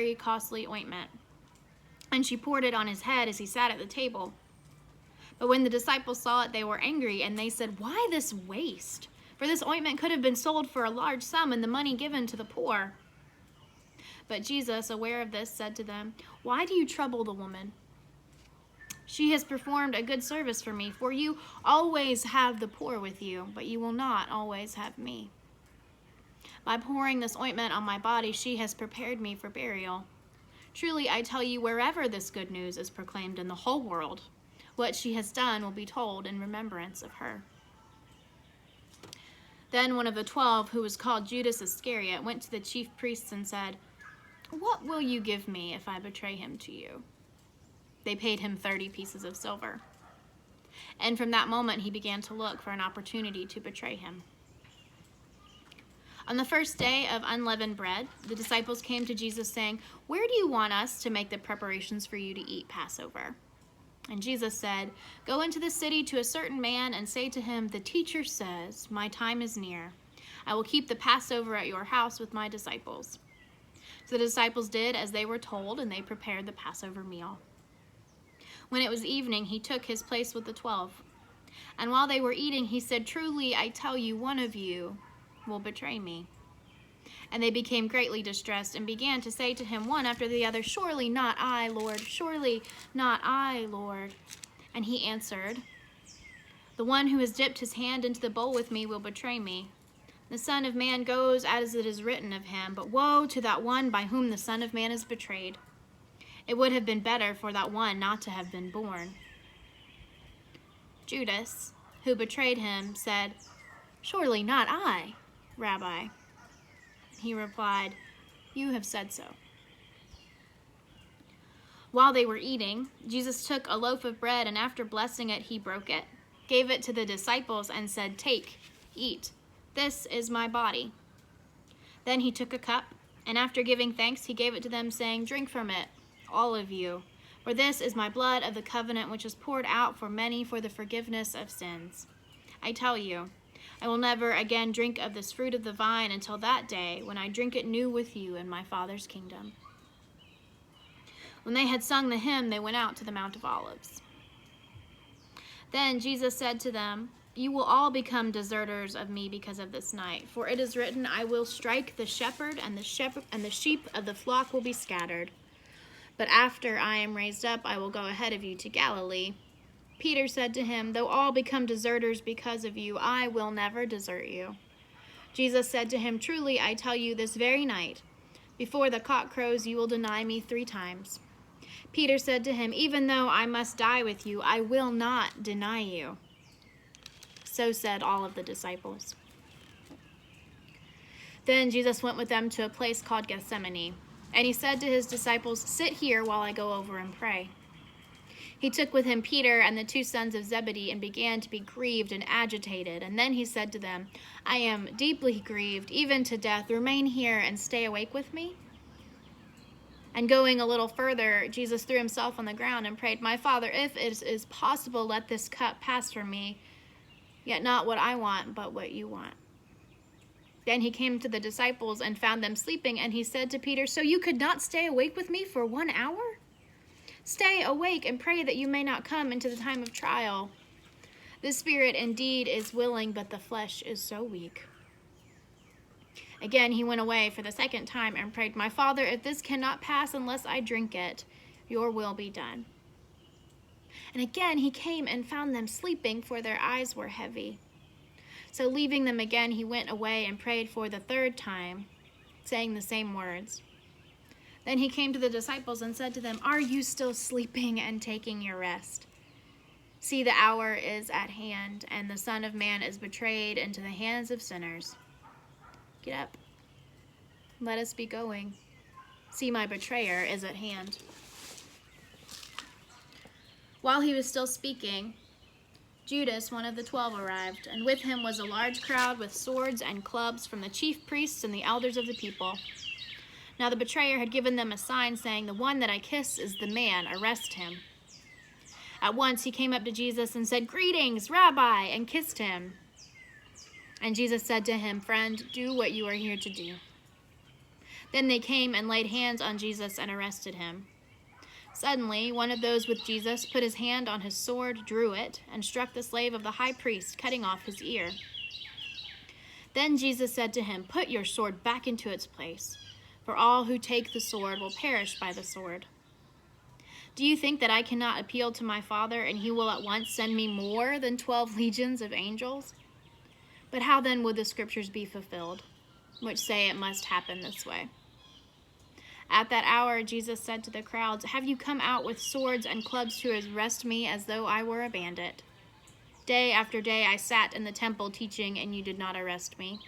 very costly ointment, and she poured it on his head as he sat at the table. But when the disciples saw it, they were angry, and they said, "Why this waste? For this ointment could have been sold for a large sum and the money given to the poor." But Jesus, aware of this, said to them, "Why do you trouble the woman? She has performed a good service for me, for you always have the poor with you, but you will not always have me. By pouring this ointment on my body, she has prepared me for burial. Truly, I tell you, wherever this good news is proclaimed in the whole world, what she has done will be told in remembrance of her." Then one of the 12, who was called Judas Iscariot, went to the chief priests and said, "What will you give me if I betray him to you?" They paid him 30 pieces of silver. And from that moment he began to look for an opportunity to betray him. On the first day of unleavened bread, the disciples came to Jesus saying, "Where do you want us to make the preparations for you to eat Passover?" And Jesus said, "Go into the city to a certain man and say to him, 'The teacher says, my time is near. I will keep the Passover at your house with my disciples.'" So the disciples did as they were told, and they prepared the Passover meal. When it was evening, he took his place with the 12. And while they were eating, he said, "Truly, I tell you, one of you will betray me." And they became greatly distressed and began to say to him one after the other, "Surely not I, Lord. Surely not I, Lord." And he answered, "The one who has dipped his hand into the bowl with me will betray me. The Son of Man goes as it is written of him, but woe to that one by whom the Son of Man is betrayed. It would have been better for that one not to have been born." Judas, who betrayed him, said, "Surely not I, Rabbi." He replied, "You have said so." While they were eating, Jesus took a loaf of bread, and after blessing it, he broke it, gave it to the disciples, and said, "Take, eat. This is my body." Then he took a cup, and after giving thanks, he gave it to them, saying, "Drink from it, all of you, for this is my blood of the covenant, which is poured out for many for the forgiveness of sins. I tell you, I will never again drink of this fruit of the vine until that day when I drink it new with you in my Father's kingdom." When they had sung the hymn, they went out to the Mount of Olives. Then Jesus said to them, "You will all become deserters of me because of this night, for it is written, I will strike the shepherd, and the sheep of the flock will be scattered. But after I am raised up, I will go ahead of you to Galilee." Peter said to him, "Though all become deserters because of you, I will never desert you." Jesus said to him, "Truly, I tell you, this very night, before the cock crows, you will deny me 3 times. Peter said to him, "Even though I must die with you, I will not deny you." So said all of the disciples. Then Jesus went with them to a place called Gethsemane, and he said to his disciples, "Sit here while I go over and pray." He took with him Peter and the 2 sons of Zebedee and began to be grieved and agitated. And then he said to them, "I am deeply grieved, even to death. Remain here and stay awake with me." And going a little further, Jesus threw himself on the ground and prayed, "My Father, if it is possible, let this cup pass from me. Yet not what I want, but what you want." Then he came to the disciples and found them sleeping, and he said to Peter, "So you could not stay awake with me for 1 hour? Stay awake and pray that you may not come into the time of trial. The spirit indeed is willing, but the flesh is so weak." Again he went away for the 2nd time and prayed, "My Father, if this cannot pass unless I drink it, your will be done." And again he came and found them sleeping, for their eyes were heavy. So leaving them again, he went away and prayed for the 3rd time, saying the same words. Then he came to the disciples and said to them, "Are you still sleeping and taking your rest? See, the hour is at hand, and the Son of Man is betrayed into the hands of sinners. Get up. Let us be going. See, my betrayer is at hand." While he was still speaking, Judas, one of the 12, arrived, and with him was a large crowd with swords and clubs from the chief priests and the elders of the people. Now the betrayer had given them a sign, saying, "The one that I kiss is the man. Arrest him." At once he came up to Jesus and said, "Greetings, Rabbi," and kissed him. And Jesus said to him, "Friend, do what you are here to do." Then they came and laid hands on Jesus and arrested him. Suddenly, one of those with Jesus put his hand on his sword, drew it, and struck the slave of the high priest, cutting off his ear. Then Jesus said to him, "Put your sword back into its place, for all who take the sword will perish by the sword. Do you think that I cannot appeal to my Father, and he will at once send me more than 12 legions of angels? But how then would the scriptures be fulfilled, which say it must happen this way?" At that hour, Jesus said to the crowds, "Have you come out with swords and clubs to arrest me as though I were a bandit? Day after day I sat in the temple teaching, and you did not arrest me.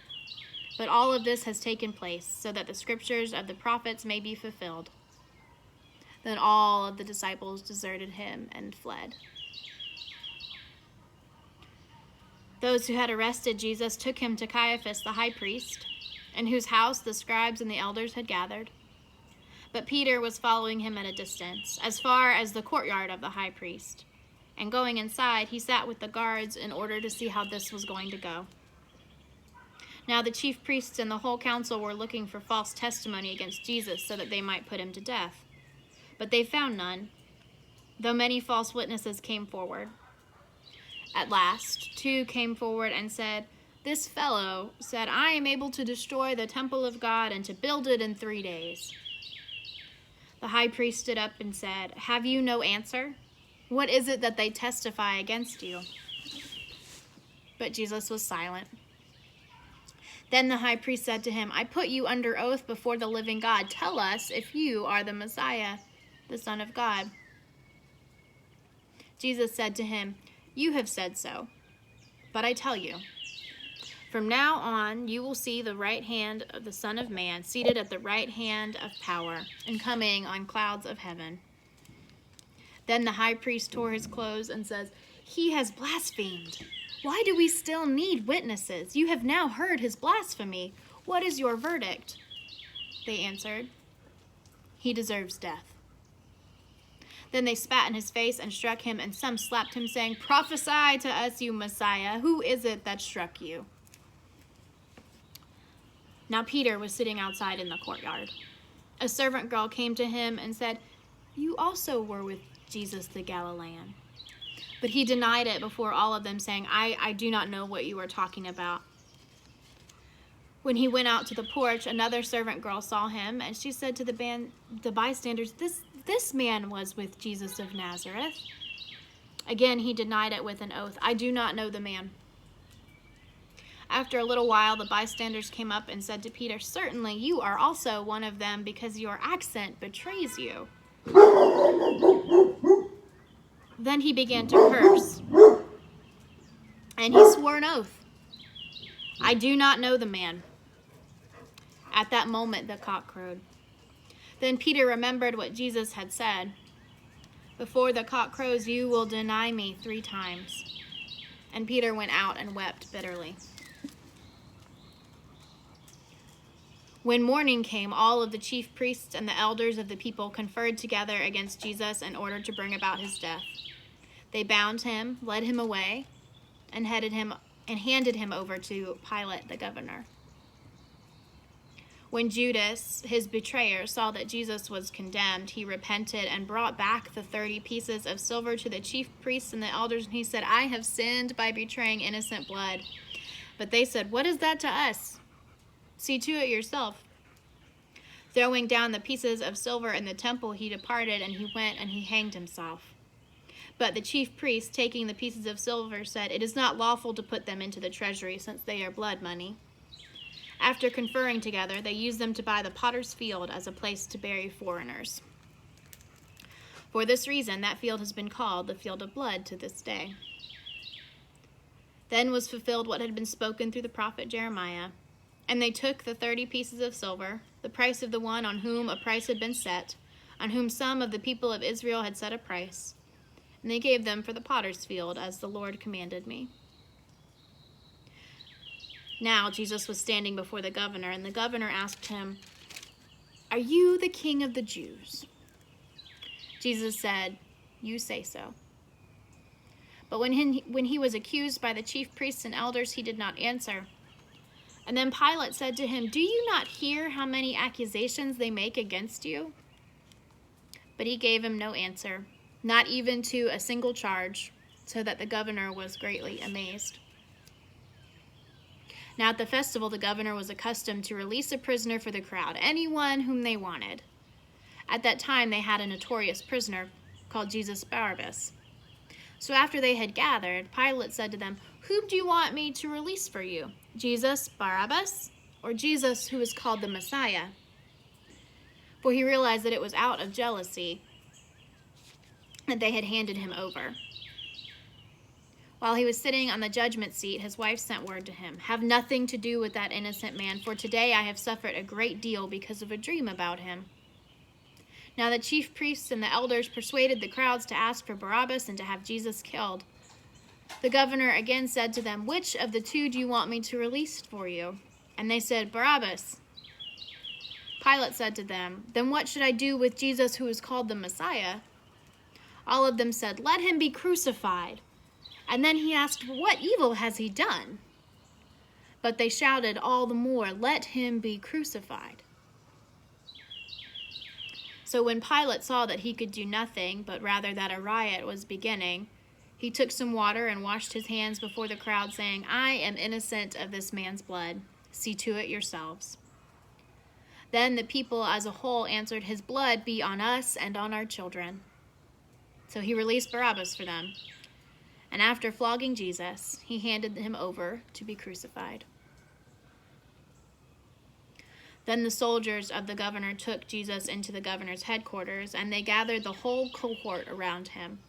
But all of this has taken place so that the scriptures of the prophets may be fulfilled." Then all of the disciples deserted him and fled. Those who had arrested Jesus took him to Caiaphas the high priest, in whose house the scribes and the elders had gathered. But Peter was following him at a distance, as far as the courtyard of the high priest. And going inside, he sat with the guards in order to see how this was going to go. Now the chief priests and the whole council were looking for false testimony against Jesus so that they might put him to death. But they found none, though many false witnesses came forward. At last, 2 came forward and said, "This fellow said, 'I am able to destroy the temple of God and to build it in 3 days.'" The high priest stood up and said, "Have you no answer? What is it that they testify against you?" But Jesus was silent. Then the high priest said to him, "I put you under oath before the living God. Tell us if you are the Messiah, the Son of God." Jesus said to him, "You have said so. But I tell you, from now on you will see the right hand of the Son of Man seated at the right hand of power and coming on clouds of heaven." Then the high priest tore his clothes and says, "He has blasphemed. Why do we still need witnesses? You have now heard his blasphemy. What is your verdict?" They answered, "He deserves death." Then they spat in his face and struck him, and some slapped him, saying, "Prophesy to us, you Messiah. Who is it that struck you?" Now Peter was sitting outside in the courtyard. A servant girl came to him and said, "You also were with Jesus the Galilean." But he denied it before all of them, saying, I do not know what you are talking about." When he went out to the porch, another servant girl saw him, and she said to the bystanders, This man was with Jesus of Nazareth." Again he denied it with an oath, "I do not know the man." After a little while, the bystanders came up and said to Peter, "Certainly you are also one of them, because your accent betrays you." Then he began to curse, and he swore an oath, "I do not know the man." At that moment the cock crowed. Then Peter remembered what Jesus had said, "Before the cock crows, you will deny me 3 times." And Peter went out and wept bitterly. When morning came, all of the chief priests and the elders of the people conferred together against Jesus in order to bring about his death. They bound him, led him away, and handed him over to Pilate the governor. When Judas, his betrayer, saw that Jesus was condemned, he repented and brought back the 30 pieces of silver to the chief priests and the elders, and he said, "I have sinned by betraying innocent blood." But they said, "What is that to us? See to it yourself." Throwing down the pieces of silver in the temple, he departed, and he went and he hanged himself. But the chief priest, taking the pieces of silver, said, "It is not lawful to put them into the treasury, since they are blood money." After conferring together, they used them to buy the potter's field as a place to bury foreigners. For this reason, that field has been called the Field of Blood to this day. Then was fulfilled what had been spoken through the prophet Jeremiah. And they took the 30 pieces of silver, the price of the one on whom a price had been set, on whom some of the people of Israel had set a price, and they gave them for the potter's field, as the Lord commanded me. Now Jesus was standing before the governor, and the governor asked him, "Are you the king of the Jews?" Jesus said, "You say so." But when he was accused by the chief priests and elders, he did not answer. And then Pilate said to him, "Do you not hear how many accusations they make against you?" But he gave him no answer, not even to a single charge, so that the governor was greatly amazed. Now at the festival, the governor was accustomed to release a prisoner for the crowd, anyone whom they wanted. At that time, they had a notorious prisoner called Jesus Barabbas. So after they had gathered, Pilate said to them, "Whom do you want me to release for you? Jesus Barabbas, or Jesus who is called the Messiah?" For he realized that it was out of jealousy that they had handed him over. While he was sitting on the judgment seat, his wife sent word to him, "Have nothing to do with that innocent man, for today I have suffered a great deal because of a dream about him." Now the chief priests and the elders persuaded the crowds to ask for Barabbas and to have Jesus killed. The governor again said to them, "Which of the two do you want me to release for you?" And they said, "Barabbas." Pilate said to them, "Then what should I do with Jesus who is called the Messiah?" All of them said, "Let him be crucified." And then he asked, "What evil has he done?" But they shouted all the more, "Let him be crucified." So when Pilate saw that he could do nothing, but rather that a riot was beginning, he took some water and washed his hands before the crowd, saying, "I am innocent of this man's blood. See to it yourselves." Then the people as a whole answered, "His blood be on us and on our children." So he released Barabbas for them. And after flogging Jesus, he handed him over to be crucified. Then the soldiers of the governor took Jesus into the governor's headquarters, and they gathered the whole cohort around him.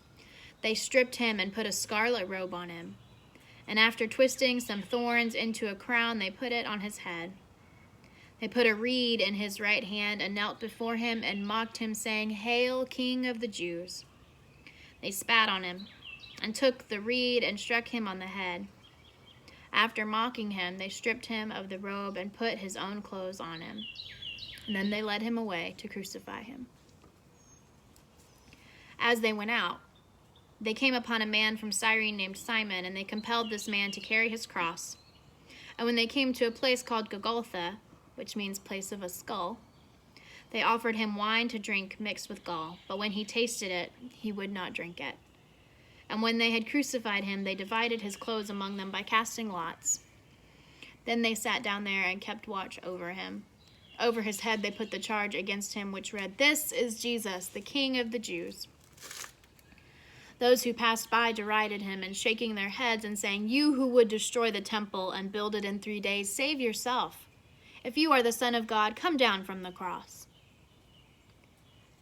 They stripped him and put a scarlet robe on him. And after twisting some thorns into a crown, they put it on his head. They put a reed in his right hand and knelt before him and mocked him, saying, "Hail, King of the Jews!" They spat on him and took the reed and struck him on the head. After mocking him, they stripped him of the robe and put his own clothes on him. And then they led him away to crucify him. As they went out, they came upon a man from Cyrene named Simon, and they compelled this man to carry his cross. And when they came to a place called Golgotha, which means place of a skull, they offered him wine to drink mixed with gall. But when he tasted it, he would not drink it. And when they had crucified him, they divided his clothes among them by casting lots. Then they sat down there and kept watch over him. Over his head they put the charge against him, which read, "This is Jesus, the King of the Jews." Those who passed by derided him, and shaking their heads and saying, "You who would destroy the temple and build it in 3 days, save yourself. If you are the Son of God, come down from the cross."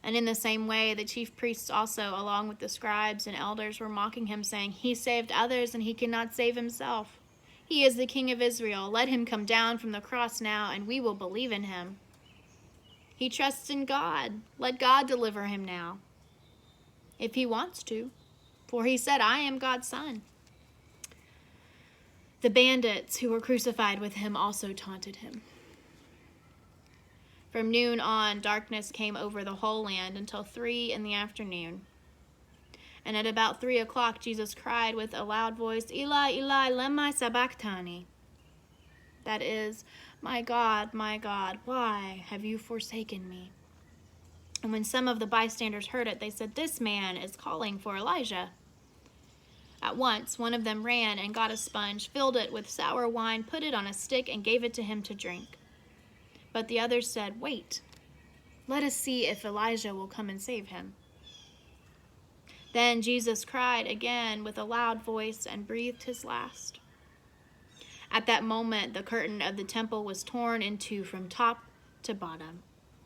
And in the same way, the chief priests also, along with the scribes and elders, were mocking him, saying, "He saved others, and he cannot save himself. He is the King of Israel. Let him come down from the cross now, and we will believe in him. He trusts in God. Let God deliver him now, if he wants to. For he said, 'I am God's son.'" The bandits who were crucified with him also taunted him. From noon on, darkness came over the whole land until 3 p.m. And at about 3 o'clock, Jesus cried with a loud voice, "Eli, Eli, lema sabachthani?" That is, my God, why have you forsaken me?" And when some of the bystanders heard it, they said, "This man is calling for Elijah." At once, one of them ran and got a sponge, filled it with sour wine, put it on a stick, and gave it to him to drink. But the others said, "Wait, let us see if Elijah will come and save him." Then Jesus cried again with a loud voice and breathed his last. At that moment, the curtain of the temple was torn in two from top to bottom.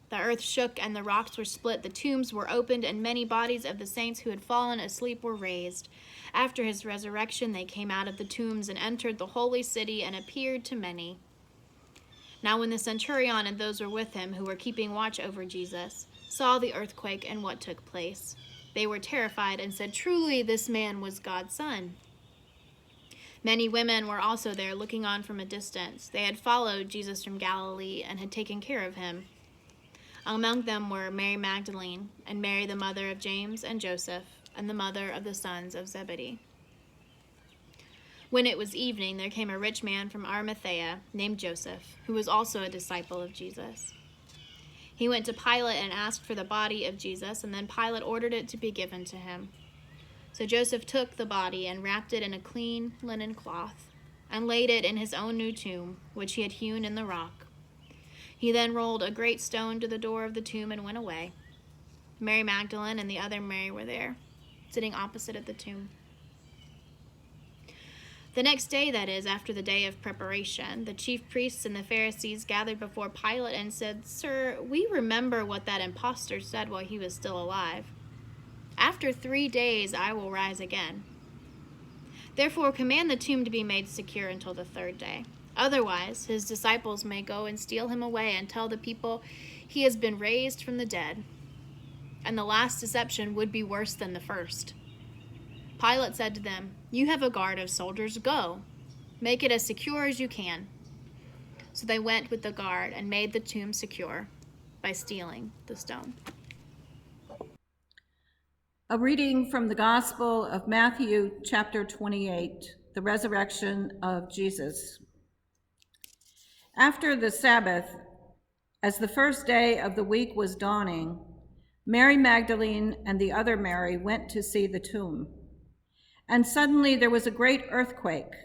The earth shook and the rocks were split. The tombs were opened, and many bodies of the saints who had fallen asleep were raised. After his resurrection, they came out of the tombs and entered the holy city and appeared to many. Now when the centurion and those who were with him, who were keeping watch over Jesus, saw the earthquake and what took place, they were terrified and said, "Truly this man was God's son." Many women were also there, looking on from a distance. They had followed Jesus from Galilee and had taken care of him. Among them were Mary Magdalene, and Mary the mother of James and Joseph, and the mother of the sons of Zebedee. When it was evening, there came a rich man from Arimathea named Joseph, who was also a disciple of Jesus. He went to Pilate and asked for the body of Jesus, and then Pilate ordered it to be given to him. So Joseph took the body and wrapped it in a clean linen cloth and laid it in his own new tomb, which he had hewn in the rock. He then rolled a great stone to the door of the tomb and went away. Mary Magdalene and the other Mary were there, sitting opposite at the tomb. The next day, that is, after the day of preparation, the chief priests and the Pharisees gathered before Pilate and said, "Sir, we remember what that impostor said while he was still alive. After 3 days I will rise again. Therefore command the tomb to be made secure until the 3rd day. Otherwise his disciples may go and steal him away and tell the people he has been raised from the dead. And the last deception would be worse than the first." Pilate said to them, "You have a guard of soldiers. Go, make it as secure as you can." So they went with the guard and made the tomb secure by stealing the stone. A reading from the Gospel of Matthew, chapter 28, the resurrection of Jesus. After the Sabbath, as the first day of the week was dawning, Mary Magdalene and the other Mary went to see the tomb. And suddenly there was a great earthquake,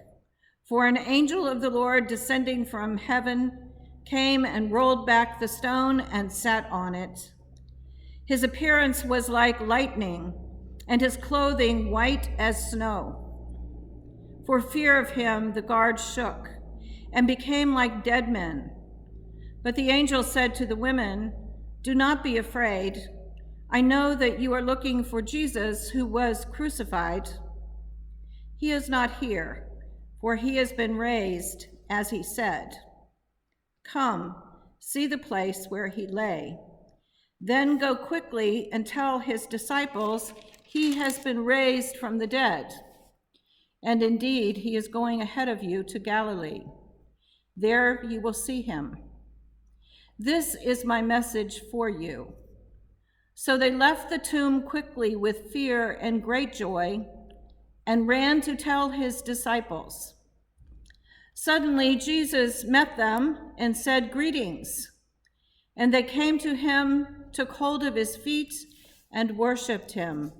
for an angel of the Lord descending from heaven came and rolled back the stone and sat on it. His appearance was like lightning, and his clothing white as snow. For fear of him, the guards shook and became like dead men. But the angel said to the women, "Do not be afraid. I know that you are looking for Jesus who was crucified. He is not here, for he has been raised, as he said. Come, see the place where he lay. Then go quickly and tell his disciples he has been raised from the dead. And indeed, he is going ahead of you to Galilee. There you will see him. This is my message for you." So they left the tomb quickly with fear and great joy and ran to tell his disciples. Suddenly Jesus met them and said, "Greetings." And they came to him, took hold of his feet, and worshiped him.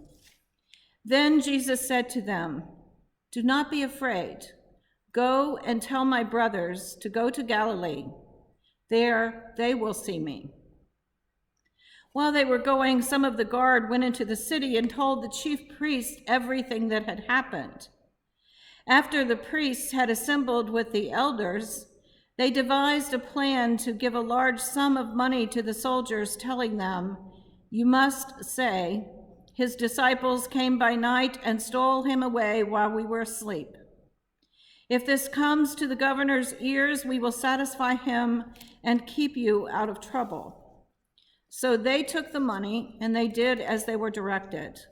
Then Jesus said to them, "Do not be afraid. Go and tell my brothers to go to Galilee. There they will see me." While they were going, some of the guard went into the city and told the chief priests everything that had happened. After the priests had assembled with the elders, they devised a plan to give a large sum of money to the soldiers, telling them, "You must say, 'His disciples came by night and stole him away while we were asleep.' If this comes to the governor's ears, we will satisfy him and keep you out of trouble." So they took the money, and they did as they were directed.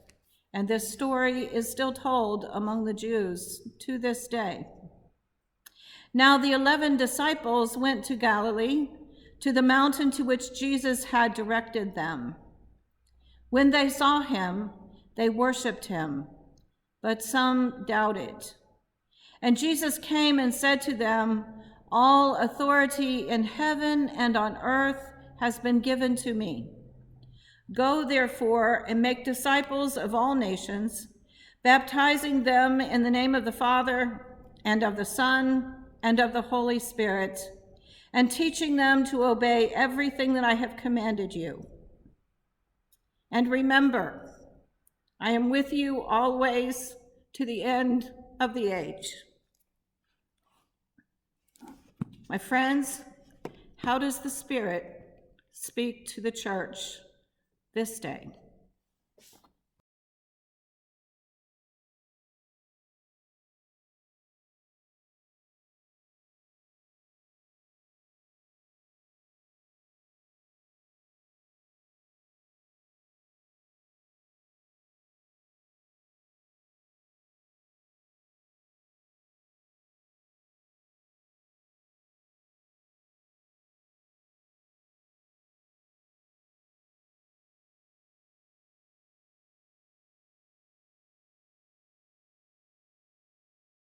And this story is still told among the Jews to this day. Now the 11 disciples went to Galilee, to the mountain to which Jesus had directed them. When they saw him, they worshiped him, but some doubted. And Jesus came and said to them, "All authority in heaven and on earth has been given to me. Go, therefore, and make disciples of all nations, baptizing them in the name of the Father and of the Son and of the Holy Spirit, and teaching them to obey everything that I have commanded you. And remember, I am with you always to the end of the age." My friends, how does the Spirit speak to the church this day?